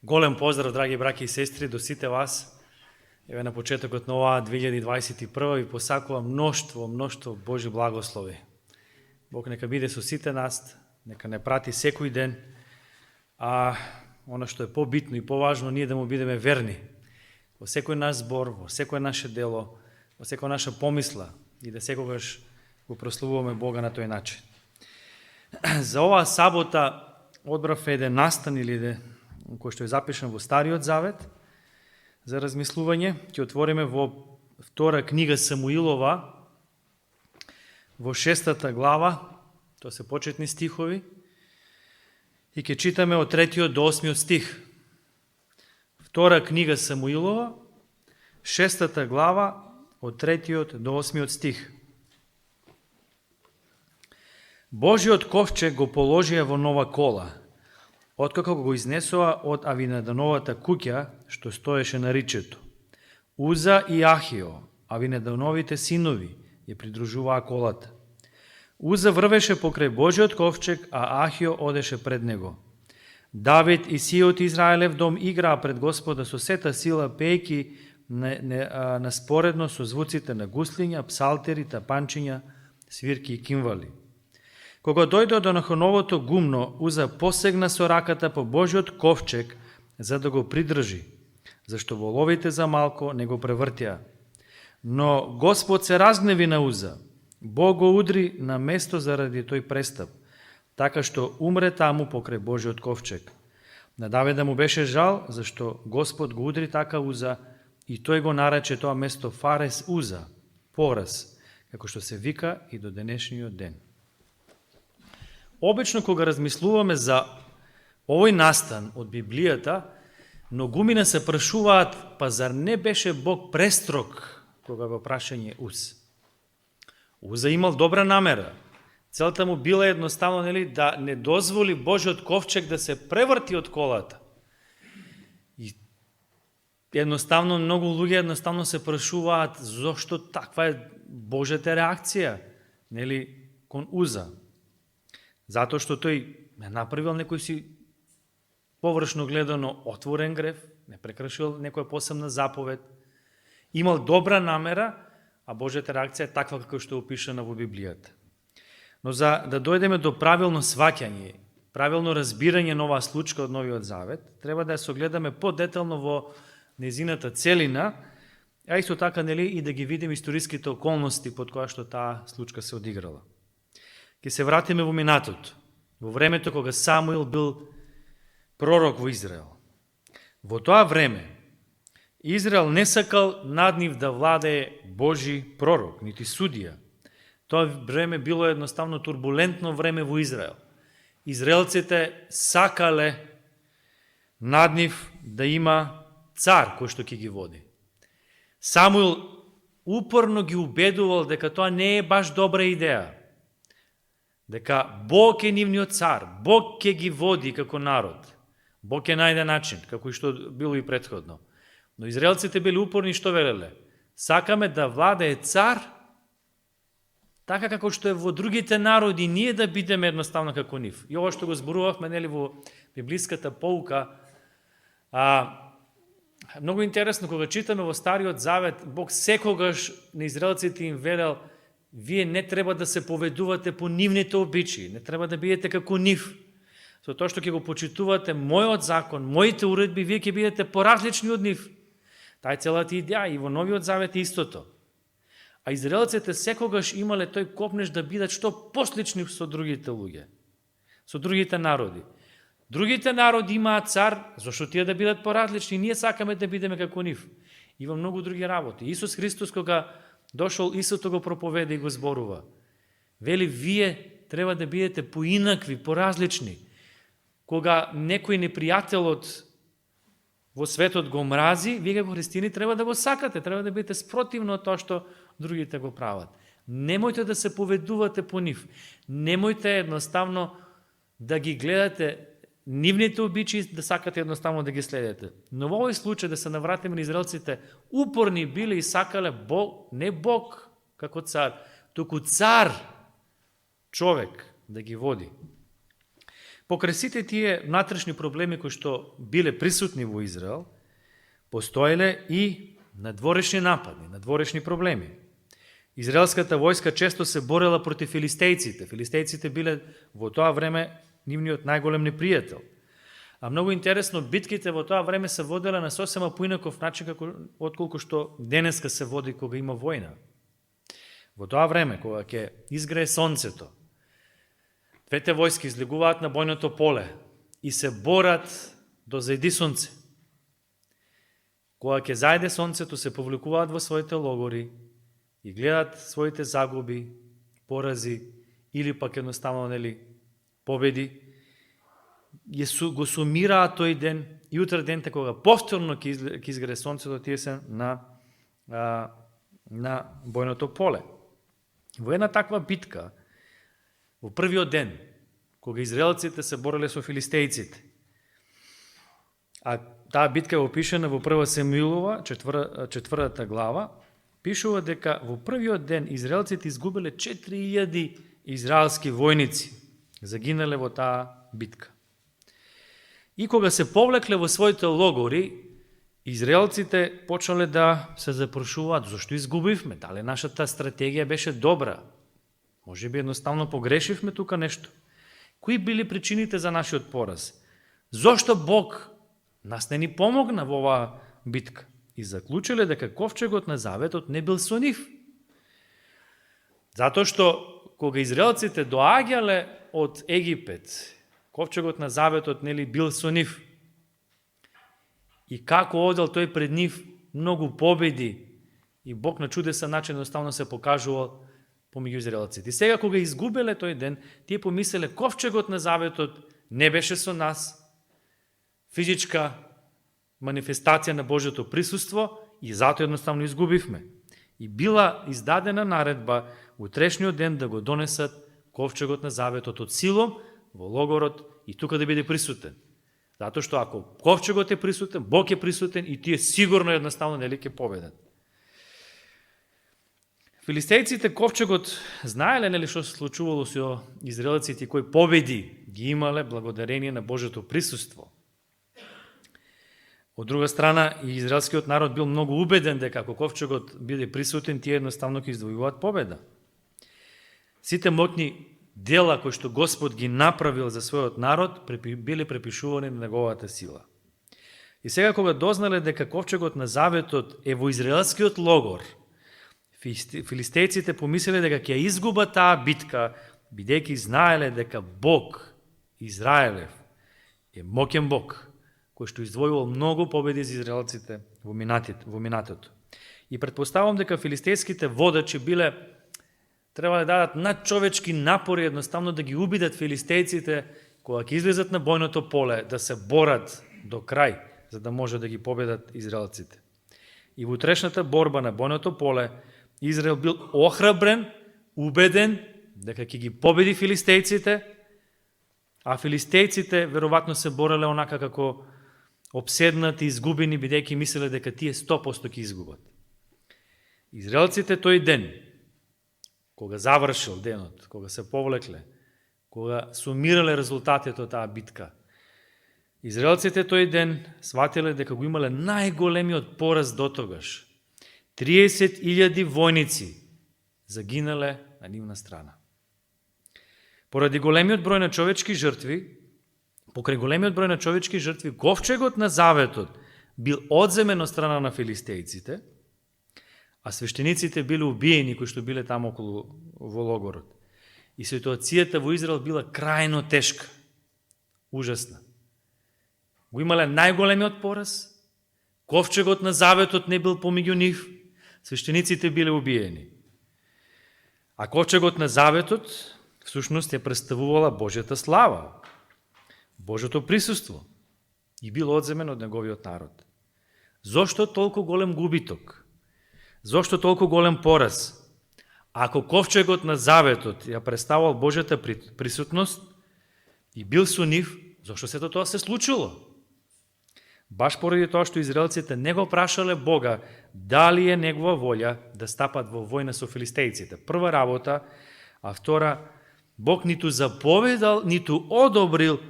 Голем поздрав, драги браќи и сестри, до сите вас. Еве на почетокот на оваа 2021 ви посакувам мноштво Божи благослови. Бог нека биде со сите нас, нека не прати секој ден, а оно што е побитно и поважно, ние да му бидеме верни во секој наш збор, во секој наше дело, во секоја наша помисла и да секогаш го прославуваме Бога на тој начин. За оваа сабота одбрав еден настан или кој што е запишан во Стариот Завет за размислување. Ќе отвориме во втора книга Самуилова, во 6 глава, тоа се почетни стихови, и ќе читаме од 3 до 8 стих. Втора книга Самуилова, 6 глава, од 3 до 8 стих. Божиот ковчег го положија во нова кола, откако го изнесоа од Авинадановата куќа, што стоеше на ричето. Уза и Ахио, Авинадановите синови, ја придружуваа колата. Уза врвеше покрај Божиот ковчег, а Ахио одеше пред него. Давид и сиот Израелев дом играа пред Господа со сета сила, пејки наспоредно со звуците на гуслиња, псалтери, тапанчиња, свирки и кимвали. Кога дојде до Нахоновото гумно, Уза посегна со раката по Божиот ковчег за да го придржи, зашто воловите за малко не го превртеа. Но Господ се разгневи на Уза. Бог го удри на место заради тој престап, така што умре таму покрај Божиот ковчег. На Давида му беше жал, зашто Господ го удри така Уза и тој го нарече тоа место Фарес Уза, пораз, како што се вика и до денешниот ден. Обично кога размислуваме за овој настан од Библијата, многумина се прашуваат, па зар не беше Бог престрог кога во прашање Уз? Уза имал добра намера. Целта му била едноставно да не дозволи Божиот ковчег да се преврти од колата. И едноставно многу луѓе едноставно се прашуваат зошто таква е Божјата реакција, кон Уза. Затоа што тој не направил некој си површно гледано отворен грев, не прекршил некоја посебна заповед, имал добра намера, а Божјата реакција е таква како што е опишана во Библијата. Но за да дојдеме до правилно сваќање, правилно разбирање на оваа случка од Новиот Завет, треба да ја согледаме подетално во незината целина, а исто така и да ги видиме историските околности под која што таа случка се одиграла. Ке се вратиме во минатото, во времето кога Самуил бил пророк во Израел. Во тоа време Израел не сакал над нив да владее Божи пророк, нити судија. Тоа време било едноставно турбулентно време во Израел. Израелците сакале над нив да има цар кој што ќе ги води. Самуил упорно ги убедувал дека тоа не е баш добра идеја. Дека Бог е нивниот цар, Бог ќе ги води како народ. Бог ќе најде начин, како и што било и претходно. Но израелците били упорни, што велеле? Сакаме да владее цар, така како што е во другите народи, ние да бидеме едноставно како нив. И ова што го зборувавме во библиската поука, многу интересно, кога читаме во Стариот Завет, Бог секогаш на израелците им велел: вие не треба да се поведувате по нивните обичаи, не треба да бидете како нив. Со тоа што ќе го почитувате мојот закон, моите уредби, вие ќе бидете поразлични од нив. Таа е целата идеја и во Новиот Завет е истото. А израелците секогаш имале тој копнеж да бидат што послични со другите луѓе, со другите народи. Другите народи имаат цар, зашто тие да бидат поразлични, ние сакаме да бидеме како нив. И во многу други работи. Исус Христос кога дошол, истото го проповеда и го зборува. Вели, вие треба да бидете поинакви, поразлични. Кога некој непријателот во светот го мрази, вие како христијани треба да го сакате, треба да бидете спротивно од тоа што другите го прават. Немојте да се поведувате по нив. Немојте едноставно да ги гледате нивните обичаи, да сакате едноставно да ги следете. Но во овој случај, да се навратиме на израелците, упорни биле и сакале Бог, не Бог како цар, туку цар, човек, да ги води. Покрај сите тие внатрешни проблеми кои што биле присутни во Израел, постоеле и надворешни нападни, надворешни проблеми. Израелската војска често се борела против филистејците. Филистејците биле во тоа време нивниот најголем непријател. А многу интересно, битките во тоа време се воделе на сосема поинаков начин отколку што денеска се води кога има војна. Во тоа време, кога ќе изгрее сонцето, двете војски излегуваат на бојното поле и се борат до зајди сонце. Кога ќе зајде сонцето, се повлекуваат во своите логори и гледат своите загуби, порази или пак едноставно победи, го сумираат тој ден и утре дента кога повторно ќе изгрее сонцето, тие се на бојното поле. Во една таква битка, во првиот ден, кога израелците се бореле со филистејците, а таа битка е опишена во прва Самуилова, 4 глава, пишува дека во првиот ден израелците изгубиле 4000 израелски војници, загинале во таа битка. И кога се повлекле во своите логори, израелците почнале да се запрашуваат зошто изгубивме, дали нашата стратегија беше добра, може би едноставно погрешивме тука нешто. Кои били причините за нашиот пораз? Зошто Бог нас не ни помогна во оваа битка? И заклучиле дека ковчегот на заветот не бил со нив. Затоа што кога израелците доаѓале од Египет, ковчегот на заветот бил со нив. И како одел тој пред нив, многу победи и Бог на чудесен начин едноставно се покажувал помеѓу израелците. И сега кога изгубеле тој ден, тие помислеле ковчегот на заветот не беше со нас, физичка манифестација на Божјото присуство и затоа едноставно изгубивме. И била издадена наредба утрешниот ден да го донесат ковчегот на заветот од Силом во логорот и тука да биде присутен. Затоа што ако ковчегот е присутен, Бог е присутен и тие сигурно едноставно ќе победат. Филистејците ковчегот знаеле што се случувало со израелците кои победи ги имале благодарение на Божјото присуство. Од друга страна, и израелскиот народ бил многу убеден дека ако ковчегот биде присутен, тие едноставно ќе извојуваат победа. Сите моќни дела кои што Господ ги направил за својот народ биле препишувани на неговата сила. И сега кога дознале дека ковчегот на заветот е во израелскиот логор, филистејците помислиле дека ќе изгубат таа битка, бидејќи знаеле дека Бог, Израелев, е моќен Бог, кој што издвојувал многу победи за израелците во минатото. И предпоставам дека филистејските водачи требале да дадат надчовечки напори едноставно да ги убедат филистејците кога ќе излезат на бојното поле да се борат до крај, за да може да ги победат израелците. И во утрешната борба на бојното поле Израел бил охрабрен, убеден дека ќе ги победи филистејците, а филистејците веројатно се бореле онака како обседнати, изгубени, бидејќи мислеле дека тие 100% ќе изгубат. Израелците тој ден, кога завршил денот, кога се повлекле, кога сумирале резултатите од таа битка, израелците тој ден сватиле дека го имале најголемиот пораз дотогаш. 30.000 војници загинале на нивна страна. Поради големиот број на човечки жртви, покрај големиот број на човечки жртви, ковчегот на заветот бил одземен од страна на филистејците, а свештениците биле убиени кои што биле таму околу во логорот. И ситуацијата во Израел била крајно тешка, ужасна. Го имале најголемиот пораз, ковчегот на заветот не бил помеѓу нив, свештениците биле убиени. А ковчегот на заветот всушност ја представувала Божјата слава, Божјото присуство и бил одземен од неговиот народ. Зошто толку голем губиток? Зошто толку голем пораз? Ако ковчегот на заветот ја представувал Божјата присутност и бил со нив, зошто сето тоа се случило? Баш поради тоа што израелците не го прашале Бога дали е негова волја да стапат во војна со филистејците. Прва работа, а втора, Бог ниту заповедал, ниту одобрил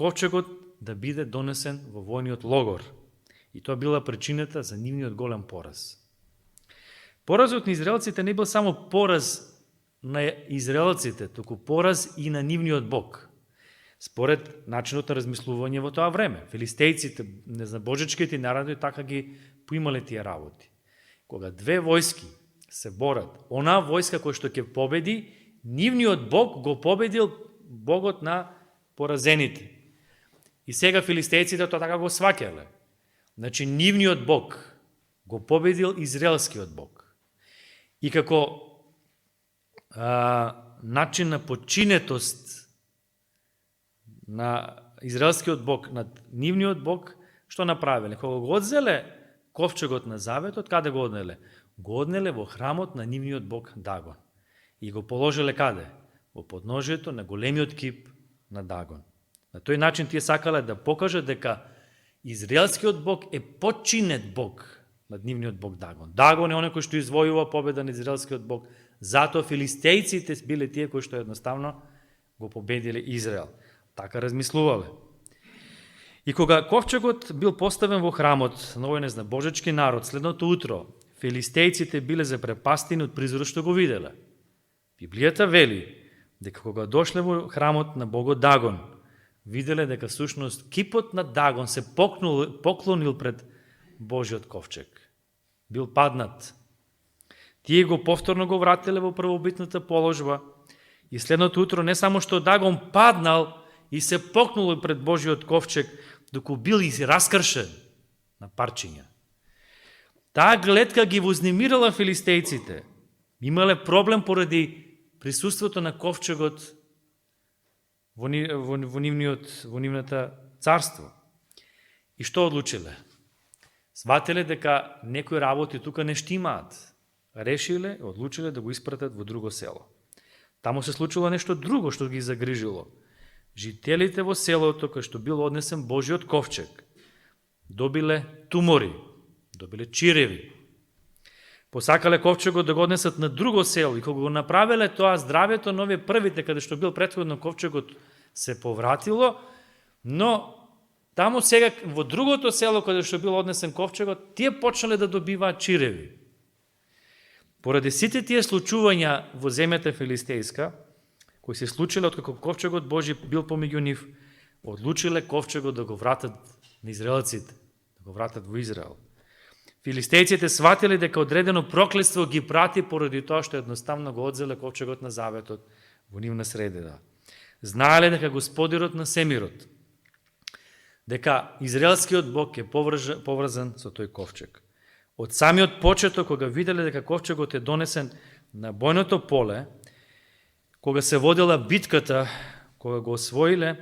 ковчегот да биде донесен во војниот логор. И тоа била причината за нивниот голем пораз. Поразот на израелците не бил само пораз на израелците, туку пораз и на нивниот Бог. Според начинот на размислување во тоа време. Филистејците, божечките народи така ги поимале тие работи. Кога две војски се борат, она војска која што ќе победи, нивниот Бог го победил Богот на поразените. И сега филистејците тоа така го сваќале. Значи, нивниот Бог го победил израелскиот Бог. И како начин на подчинетост на израелскиот Бог над нивниот Бог, што направиле? Кога го одзеле ковчегот на заветот, каде го однеле? Го однеле во храмот на нивниот Бог Дагон. И го положиле каде? Во подножието на големиот кип на Дагон. На тој начин тие сакале да покажат дека израелскиот Бог е подчинет Бог над нивниот Бог Дагон. Дагон е оној кој што извојува победа на израелскиот Бог. Затоа филистејците биле тие кои што едноставно го победиле Израел. Така размислувале. И кога ковчегот бил поставен во храмот на овој незнабожечки народ, следното утро, филистејците биле запрепастени од призорот што го виделе. Библијата вели дека кога дошле во храмот на Богот Дагон, виделе дека сушност кипот на Дагон се поклонил пред Божиот ковчег. Бил паднат. Тие го повторно го вратиле во првобитната положба и следното утро не само што Дагон паднал и се покнул пред Божиот ковчег, доку бил и раскршен на парчиња. Таа гледка ги вознемирала филистејците. Имале проблем поради присуството на ковчегот во нивната царство. И што одлучиле? Сватиле дека некои работи тука не штимаат. Решиле, одлучиле да го испратат во друго село. Таму се случило нешто друго што ги загрижило. Жителите во селото, кај што бил однесен Божиот ковчег, добиле тумори, добиле чиреви. Посакале ковчегот да го однесат на друго село и кога го направиле тоа, здравјето на овие првите, каде што бил претходно ковчегот, се повратило, но таму сега во другото село каде што бил однесен ковчегот, тие почнале да добиваат чиреви. Поради сите тие случувања во земјата филистејска, кои се случиле откако ковчегот Божи бил помеѓу нив, одлучиле ковчегот да го вратат на израелците, да го вратат во Израел. Филистејците сватиле дека одредено проклетство ги прати поради тоа што едноставно го одзеле ковчегот на заветот во нивна средина. Знаеле дека Господирот на семирот, дека израелскиот Бог е поврзан со тој ковчег. Од самиот почеток, кога виделе дека ковчегот е донесен на бојното поле, кога се водела битката, кога го освоиле,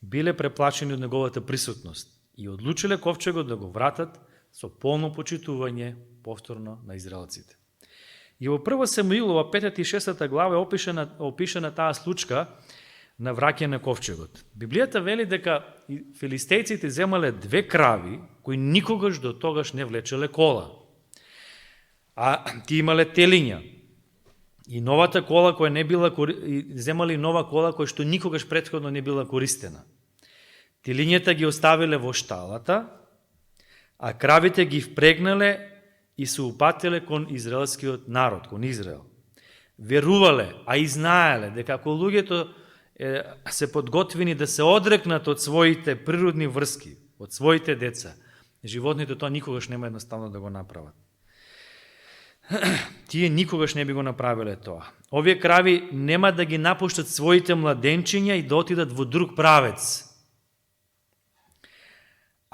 биле преплашени од неговата присутност и одлучиле ковчегот да го вратат со полно почитување повторно на израелците. И во 1 Самуилова 5 и 6 глава е опишена таа случка на враќање на ковчегот. Библијата вели дека филистејците земале две крави кои никогаш до тогаш не влечеле кола. А ти имале телиња. И новата кола која не била земале нова кола која што никогаш претходно не била користена. Телињата ги оставиле во шталата, а кравите ги впрегнале и се упатиле кон израелскиот народ, кон Израел. Верувале, а и знаеле дека ако луѓето се подготвени да се одрекнат од своите природни врски, од своите деца, животните тоа никогаш нема едноставно да го направат. Тие никогаш не би го направиле тоа. Овие крави нема да ги напуштат своите младенчиња и да отидат во друг правец.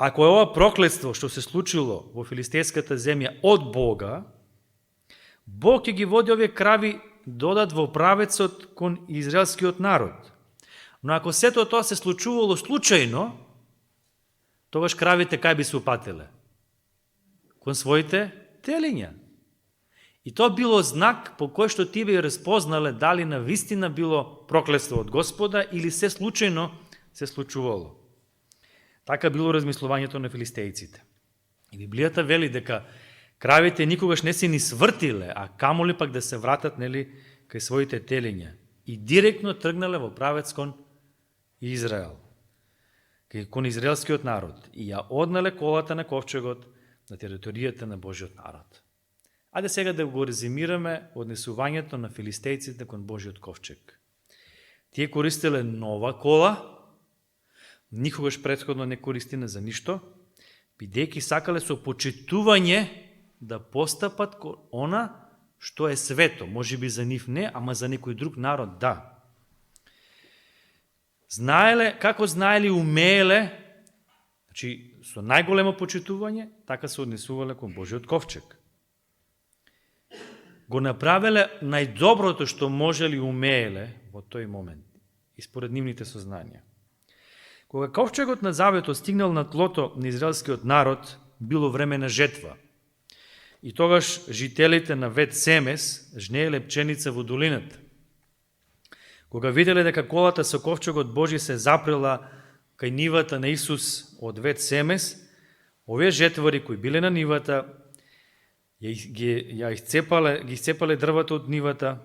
Ако е ова проклетство што се случило во филистејската земја од Бога, Бог ќе ги води овие крави додат во правецот кон израелскиот народ. Но ако сето тоа се случувало случајно, тогаш кравите кај би се упатиле? Кон своите телиња. И тоа било знак по кој што тие би разпознале дали на вистина било проклетство од Господа или се случајно се случувало. Така било размислувањето на филистејците. И Библијата вели дека кравите никогаш не се ни свртиле, а камоли пак да се вратат кај своите телиња. И директно тргнале во правец кон Израел. кон израелскиот народ и ја однале колата на ковчегот на територијата на Божиот народ. Ајде сега да го резимираме однесувањето на филистејците кон Божиот ковчег. Тие користеле нова кола, никогаш претходно не користина за ништо, бидејќи сакале со почитување да постапат кон она што е свето, може би за нив не, ама за некој друг народ да. Знаеле, како знаели, умееле, значи со најголемо почитување, така се однесувале кон Божиот ковчег. Го направеле најдоброто што можели умееле во тој момент и според нивните сознанија. Кога ковчегот на заветот стигнал на тлото на израелскиот народ, било време на жетва. И тогаш жителите на Вет Семес жнееле пченица во долината. Кога виделе дека колата со ковчегот Божи се запрела кај нивата на Исус од Вет Семес, овие жетвари кои биле на нивата, ги исцепале дрвата од нивата,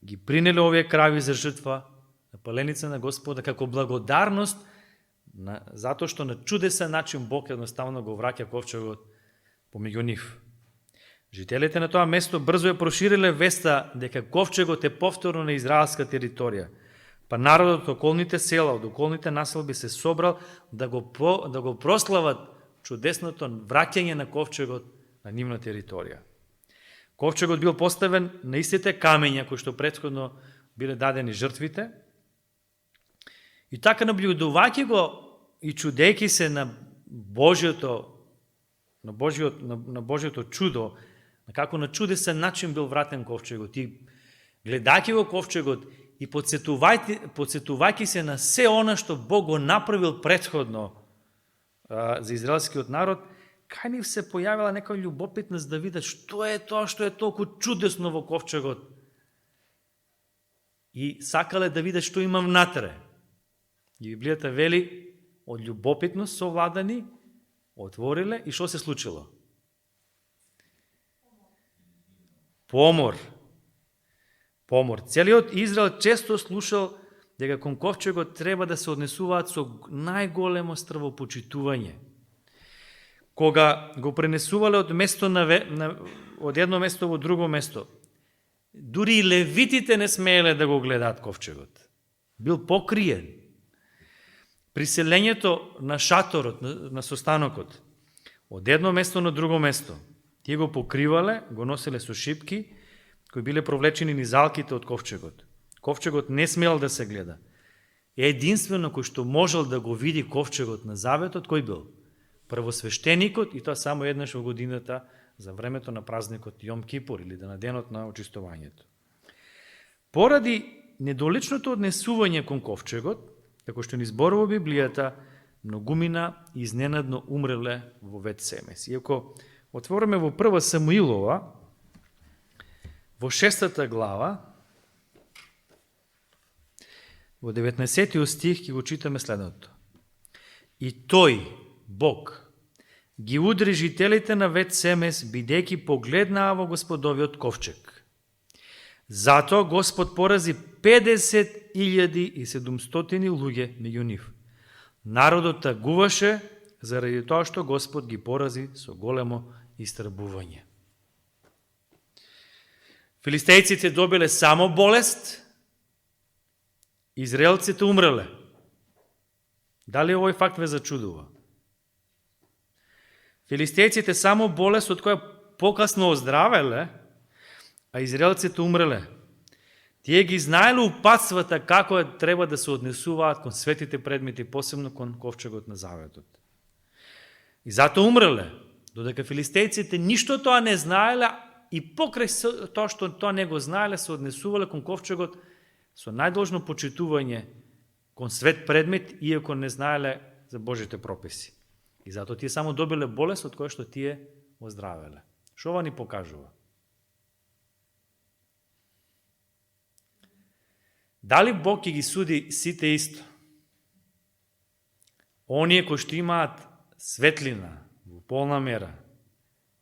ги принеле овие крави за жртва, на паленица на Господа, како благодарност затоа што на чудесен начин Бог едноставно го враќа ковчегот помеѓу нив. Жителите на тоа место брзо ја прошириле веста дека ковчегот е повторно на израелска територија, па народот од околните села, од околните населби се собрал да го прослават чудесното враќање на ковчегот на нивна територија. Ковчегот бил поставен на истите камења кои што претходно биле дадени жртвите, и така наблюдувајќи го и чудејќи се на Божиото чудо, како на чудесен начин бил вратен ковчегот, и гледајќи го ковчегот и подсетувајќи се на се она што Бог го направил претходно за израелскиот народ, кај нив се појавила некоја љубопитност да видат што е тоа што е толку чудесно во ковчегот. И сакале да видат што има внатре. И Библијата вели, од љубопитност совладани, отвориле и што се случило? Помор. Целиот Израел често слушал дека кон ковчегот треба да се однесуваат со најголемо стравопочитување. Кога го пренесувале од едно место во друго место, дури и левитите не смееле да го гледаат ковчегот. Бил покриен. Приселењето на шаторот, на состанокот, од едно место на друго место, тие го покривале, го носеле со шипки, кои биле провлечени низ алките од ковчегот. Ковчегот не смел да се гледа. Единствено кој што можел да го види ковчегот на заветот, кој бил? Првосвештеникот, и тоа само еднаш во годината за времето на празникот Јом Кипур или на денот на очистувањето. Поради недоличното однесување кон ковчегот, како што ни зборува Библијата, многумина изненадно умреле во Вет Семес. Иако отвориме во 1 Самуилова, во 6 глава, во 19 стих ќе го читаме следното. И тој, Бог, ги удри жителите на Вет Семес, бидејќи погледнаа во Господовиот ковчег. Затоа Господ порази 50.700 луѓе меѓу нив. Народот тагуваше заради тоа што Господ ги порази со големо истрбување. Филистејците добиле само болест, израелците умреле. Дали овој факт ве зачудува? Филистејците само болест од која покасно оздравеле, а израелците умреле. Тие ги знаеле упатствата како треба да се однесуваат кон светите предмети, посебно кон ковчегот на заветот. И затоа умреле, додека филистејците ништо тоа не знаеле, и покрај тоа што тоа не го знаеле, се однесувале кон ковчегот со најдолжно почитување кон свет предмет, иако не знаеле за Божите прописи. И затоа тие само добиле болест од која што тие оздравеле. Што ова ни покажува? Дали Бог ќе ги суди сите исто? Оние кои што имаат светлина во полна мера,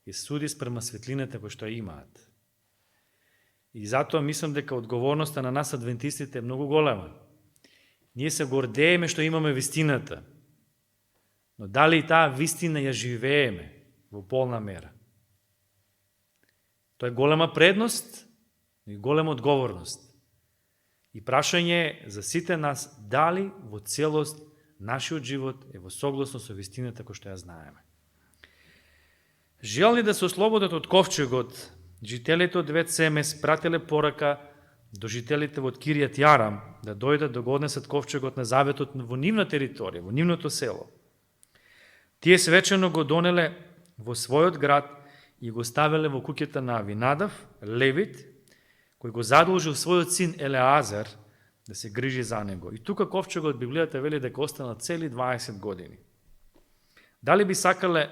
ќе суди спрема светлината која што имаат. И затоа мислам дека одговорноста на нас адвентистите е многу голема. Ние се гордееме што имаме вистината. Но дали и таа вистина ја живееме во полна мера? Тоа е голема предност и голема одговорност. И прашање за сите нас, дали во целост нашиот живот е во согласно со вистината кој што ја знаеме. Желни да се ослободат од ковчегот, жителите од Вет Семес пратиле порака до жителите од Киријат Јарам да дојдат да го однесат ковчегот на заветот во нивна територија, во нивното село. Тие свечено го донеле во својот град и го ставеле во куќата на Авинадав, левит, кој го задолжил својот син Елеазар да се грижи за него. И тука ковчегот Библијата вели дека останал цели 20 години. Дали би сакале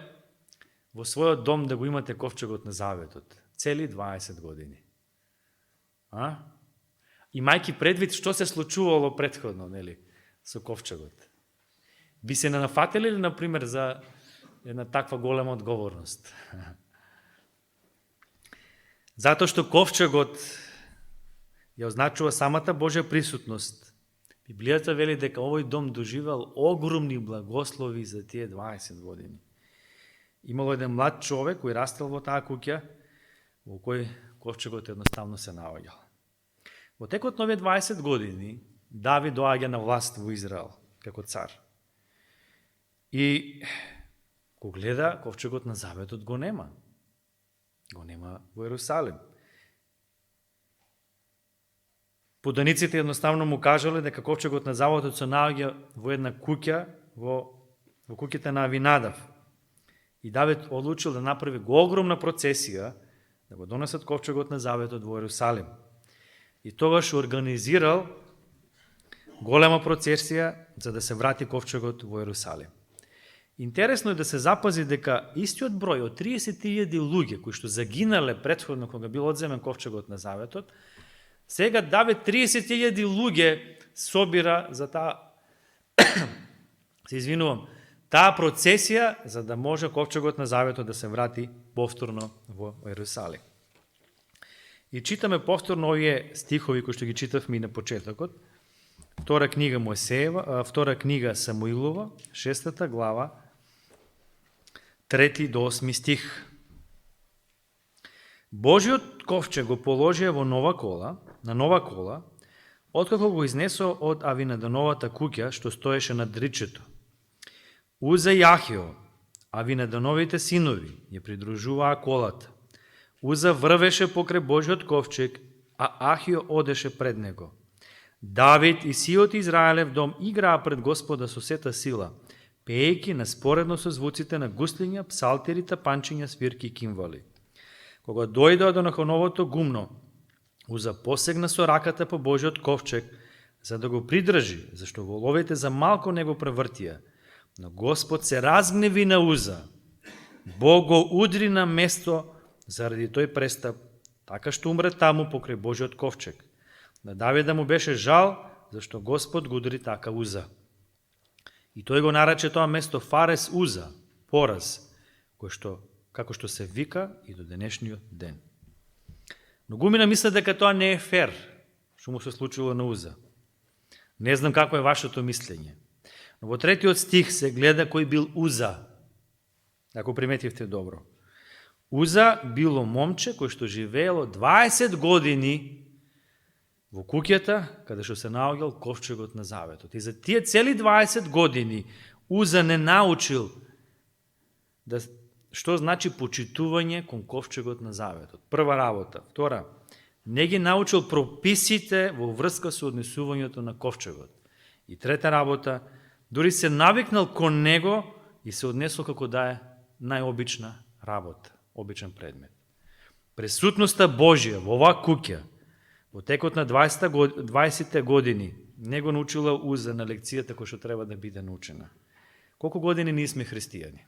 во својот дом да го имате ковчегот на заветот? Цели 20 години. Имајќи предвид што се случувало претходно, нели, со ковчегот. Би се нафатили ли, например, за една таква голема одговорност? Затоа што ковчегот ја означува самата Божја присутност. Библијата вели дека овој дом доживел огромни благослови за тие 20 години. Имало еден млад човек кој растел во таа куќа, во кој ковчегот едноставно се наоѓал. Во текот на овие 20 години Давид доаѓа на власт во Израел како цар. И го гледа, ковчегот на заветот го нема. Го нема во Ерусалим. Поданиците едноставно му кажале дека ковчегот на заветот се наоѓа во една куќа, во куќата на Авинадав. И Давид одлучил да направи огромна процесија, да го донесат ковчегот на заветот во Ерусалим. И тогаш организирал голема процесија за да се врати ковчегот во Ерусалим. Интересно е да се запази дека истиот број од 30.000 луѓе кои што загинале претходно кога бил одземен ковчегот на заветот, сега Давид 30.000 луѓе собира за таа таа процесија за да може ковчегот на заветот да се врати повторно во Ерусалим. И читаме повторно овие стихови кои што ги читавме и на почетокот. Втора книга Мојсеева, втора книга Самуилова, 6 глава, 3 до 8 стих. Божиот ковчег го положија во на нова кола, откако го изнесо од Авинадановата куќа што стоеше над ричето. Уза и Ахио, Авинадановите синови, ја придружуваа колата. Уза врвеше покрај Божиот ковчег, а Ахио одеше пред него. Давид и сиот Израелев дом играа пред Господа со сета сила, пеејќи наспоредно со звуците на гуслиња, псалтири, тапанчиња, свирки и кимвали. Кога дојдоа до нахоновото гумно, Уза посегна со раката по Божиот ковчег, за да го придржи, зашто воловите за малко не го превртија. Но Господ се разгневи на Уза. Бог го удри на место заради тој престап, така што умре таму покрај Божиот ковчег. На Давида му беше жал, зашто Господ го удри така Уза. И тој го нарече тоа место Фарес Уза, пораз, како што се вика и до денешниот ден. Многумина мислат дека тоа не е фер, што му се случило на Уза. Не знам какво е вашето мислење. Но во 3 стих се гледа кој бил Уза, ако приметивте добро. Уза било момче кој што живеело 20 години во куќата, каде што се наоѓал ковчегот на заветот. И за тие цели 20 години Уза не научил што значи почитување кон ковчегот на заветот. Прва работа. Втора, не ги научил прописите во врска со однесувањето на ковчегот. И трета работа, дури се навикнал кон него и се однесол како да е најобична работа, обичен предмет. Присутноста Божија во оваа куќа во текот на 20 години не го научила Уза на лекцијата која што треба да биде научена. Колку години ние сме христијани?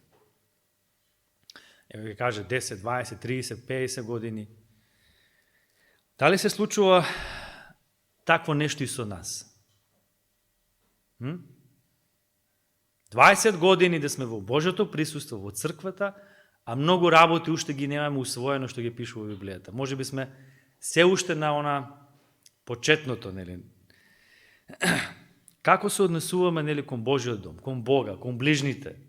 Ево ги каже 10, 20, 30, 50 години. Дали се случува такво нешто и со нас? 20 години да сме во Божјото присуство, во црквата, а многу работи уште ги немаме усвоено што ги пише во Библијата. Може би сме се уште на она почетното, нели? Како се однесуваме, нели, кон Божјиот дом, кон Бога, кон ближните?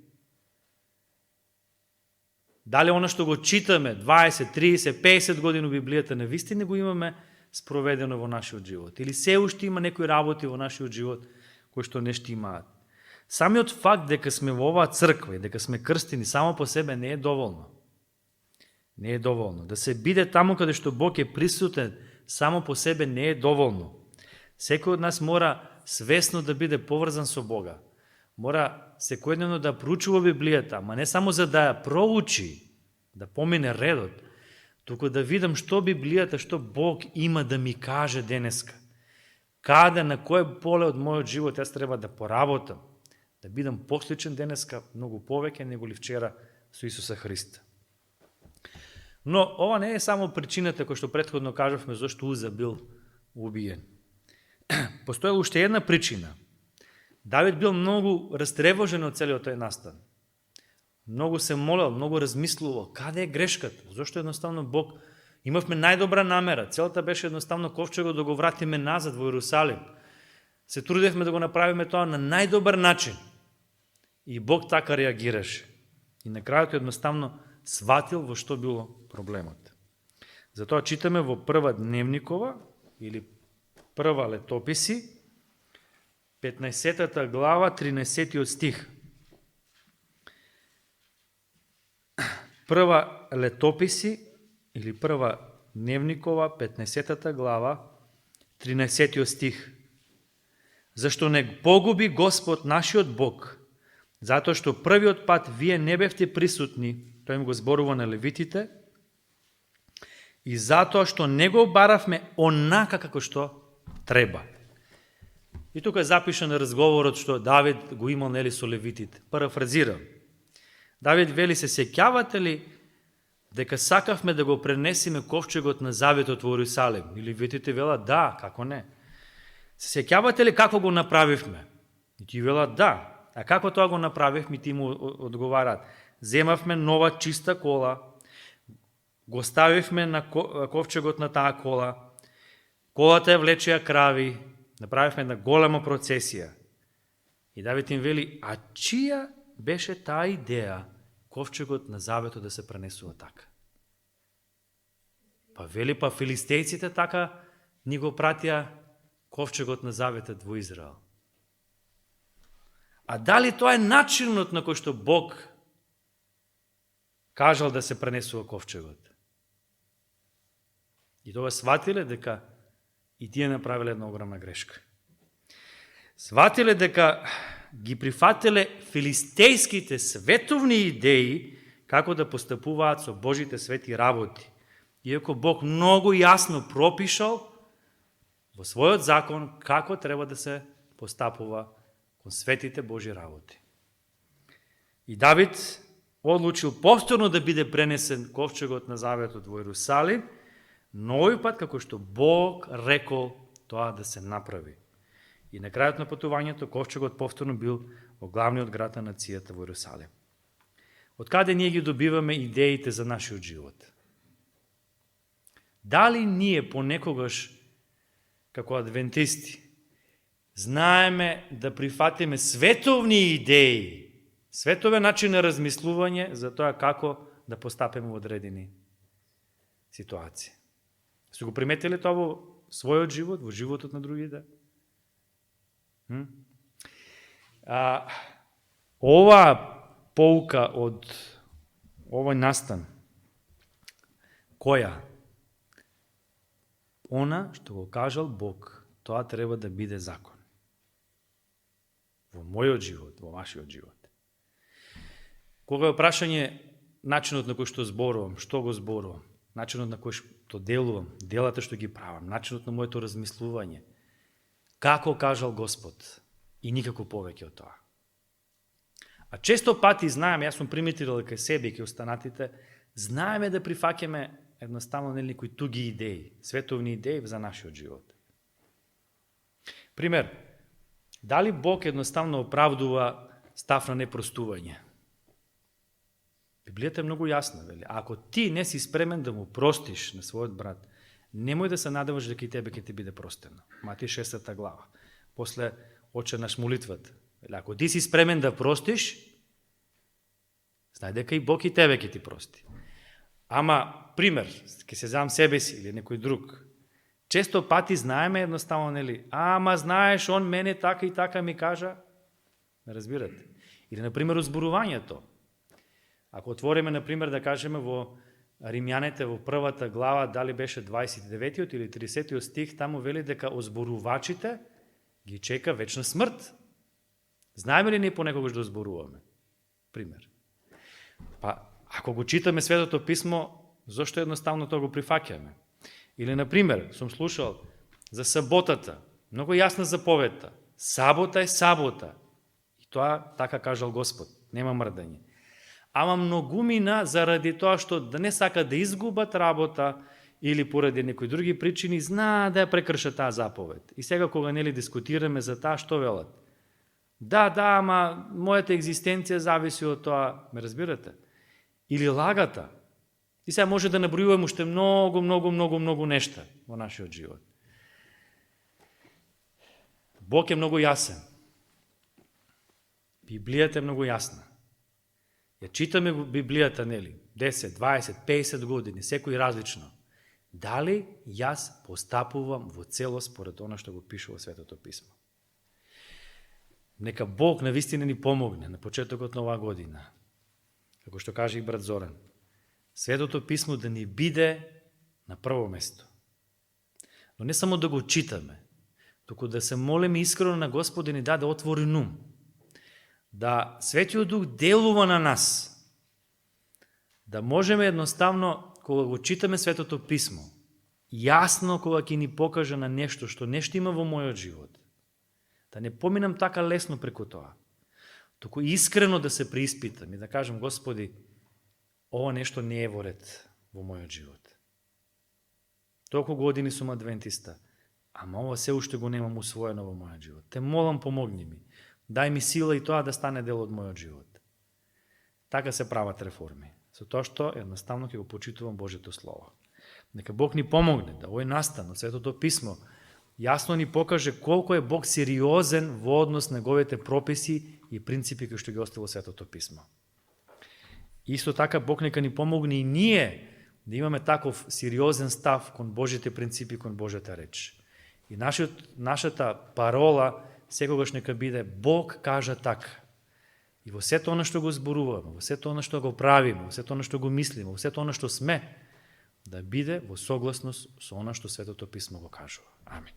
Дали оно што го читаме 20, 30, 50 години во Библијата навистина го имаме спроведено во нашиот живот? Или се уште има некои работи во нашиот живот кои што не штимаат? Самиот факт дека сме во оваа црква и дека сме крстени само по себе не е доволно. Не е доволно. Да се биде таму каде што Бог е присутен само по себе не е доволно. Секој од нас мора свесно да биде поврзан со Бога. Мора секојдневно да проучува Библијата, ама не само за да ја проучи, да помине редот, туку да видам што Библијата, што Бог има да ми каже денеска. Каде, на кој поле од мојот живот јас треба да поработам, да бидам посличен денеска многу повеќе него ли вчера со Исуса Христа. Но ова не е само причината која што претходно кажавме зашто Уза бил убиен. Постоела уште една причина. Давид бил многу растревожен од целиот тој настан. Многу се молел, многу размислувал, каде е грешката? Зошто едноставно Бог, имавме најдобра намера, целата беше едноставно ковчегот да го вратиме назад во Иерусалим. Се трудевме да го направиме тоа на најдобар начин. И Бог така реагираше. И на крајот едноставно сватил во што било проблемот. Затоа читаме во прва Дневникова или прва Летописи, 15 глава, 13 стих. Прва Летописи или прва Дневникова, 15 глава, 13 стих. Зашто не погуби Господ нашиот Бог, затоа што првиот пат вие не бевте присутни, тој им го зборува на левитите, и затоа што не го баравме онака како што треба. И тука е запишан разговорот што Давид го имал нели со левитите. Парафразирам. Давид вели, се сеќавате ли дека сакавме да го пренесиме ковчегот на заветот во Иерусалим? И левитите велат да, како не. Се сеќавате ли како го направивме? И ти велат да. А како тоа го направивме? И ти му одговарат. Земавме нова чиста кола, го ставивме на ковчегот на таа кола, колата ја влечеа крави, направивме една голема процесија. И Давид им вели, а чија беше таа идеја ковчегот на заветот да се пренесува така? Па вели, па филистејците така ни го пратија ковчегот на заветот во Израел. А дали тоа е начинот на кој што Бог кажал да се пренесува ковчегот? И тоа сватиле дека и тие направиле една огромна грешка. Сватиле дека ги прифатиле филистејските световни идеи како да постапуваат со Божите свети работи. Иако Бог многу јасно пропишал во својот закон како треба да се постапува кон светите Божи работи. И Давид одлучил повторно да биде пренесен ковчегот на заветот во Иерусалим, но овој пат како што Бог рекол тоа да се направи. И на крајот на патувањето ковчегот повторно бил во главниот град на нацијата во Иерусалим. Од каде ние ги добиваме идеите за нашиот живот? Дали ние понекогаш како адвентисти знаеме да прифатиме световни идеи, световен начин на размислување за тоа како да постапиме во одредени ситуации? Сте го приметили тоа во својот живот, во животот на другите? Ова поука од овој настан, која? Она што го кажал Бог, тоа треба да биде закон. Во мојот живот, во вашиот живот. Кога е прашање начинот на кој што зборувам, што го зборувам, начинот на кој што делувам, делата што ги правам, начинот на моето размислување, како кажал Господ и никако повеќе од тоа. А често пати знаеме, јас сум приметил кај себе и кај останатите, знаеме да прифаќаме едноставно некои туги идеи, световни идеи за нашиот живот. Пример, дали Бог едноставно оправдува став на непростување? Библијата е многу јасна, вели. Ако ти не си спремен да му простиш на својот брат, немој да се надеваш дека и тебе ќе ти биде простено. Матеј 6 глава. После Отче наш молитвата. Ако ти си спремен да простиш, Знај дека и Бог и тебе ќе ти прости. Ама, пример, ќе се зам себе си или некој друг. Често пати знаеме едноставно, нели, ама знаеш, он мене така и така ми кажа. Не разбирате. Или, например, озборувањето. Ако отвориме, например, да кажеме во Римјаните во првата глава, дали беше 29 или 30 стих, таму вели дека озборувачите ги чека вечна смрт. Знаеме ли ние понекогаш да озборуваме? Пример. Па, ако го читаме Светото Писмо, зошто едноставно тоа го прифаќаме? Или, например, сум слушал за саботата, многу јасна заповедта. Сабота е сабота. И тоа така кажал Господ, нема мрдање. Ама многумина заради тоа што да не сакат да изгубат работа или поради некои други причини, знаат да ја прекршат таа заповед. И сега кога нели дискутираме за таа, што велат? Да, ама мојата екзистенција зависи од тоа, ме разбирате? Или лагата. И сега може да набројуваме уште многу нешта во нашиот живот. Бог е многу јасен. Библијата е многу јасна. Ја читаме Библијата, нели, 10, 20, 50 години, секој различно. Дали јас постапувам во целост според она што го пише во Светото Писмо? Нека Бог навистина ни помогне на почетокот на оваа година. Како што каже и брат Зоран, Светото Писмо да ни биде на прво место. Но не само да го читаме, туку да се молиме искрено на Господ да ни даде отворен ум. Да Светиот Дух делува на нас. Да можеме едноставно, кога го читаме Светото Писмо, јасно кога ќе ни покаже на нешто што има во мојот живот, да не поминам така лесно преку тоа, туку искрено да се преиспитам и да кажам, Господи, ова нешто не е во ред во мојот живот. Толку години сум адвентиста, ама ова се уште го немам усвоено во мојот живот. Те молам, помогни ми. Дај ми сила и тоа да стане дел од мојот живот. Така се прават реформи. Со тоа што едноставно ќе го почитувам Божјето Слово. Нека Бог ни помогне да овој настан од Светото Писмо јасно ни покаже колку е Бог сериозен во однос на неговите прописи и принципи кои што ги оставил Светото Писмо. Исто така Бог нека ни помогне и ние да имаме таков сериозен став кон Божите принципи, кон Божјата реч. И нашата парола секогаш нека биде Бог кажа така. И во сето оно што го зборуваме, во сето оно што го правиме, во сето оно што го мислиме, во сето оно што сме, да биде во согласност со оно што Светото Писмо го кажува. Амин.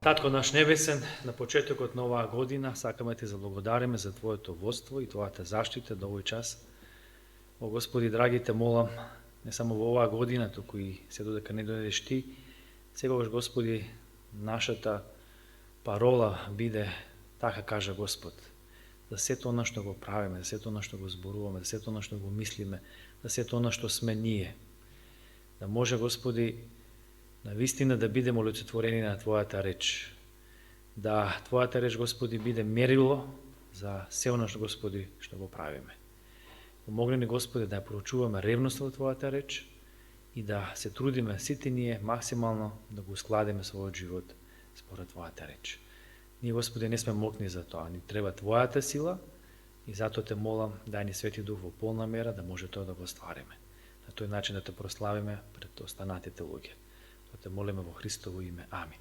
Татко наш небесен, на почетокот на оваа година сакаме ти заблагодариме за Твоето водство и Твојата заштита до овој час. О Господи, драги те молам, не само во оваа година, туку и се додека не дојдеш ти, секогаш, Господи, нашата парола биде така кажа Господ. За сето оно што го правиме, за сето оно што го зборуваме, за сето оно што го мислиме, за сето оно што сме ние. Да може, Господи, навистина да бидеме олицетворени на Твојата реч. Да Твојата реч, Господи, биде мерило за се оно што, Господи, што го правиме. Помогни ни, Господи, да ја проучуваме ревност во Твојата реч и да се трудиме сите ние максимално да го складиме својот живот според Твојата реч. Ние, Господи, не сме мокни за тоа, ни треба Твојата сила и затоа те молам, дај ни Свети Дух во полна мера да може тоа да го оствариме. На тој начин да те прославиме пред останатите луѓе. Тоа те молиме во Христово име. Амин.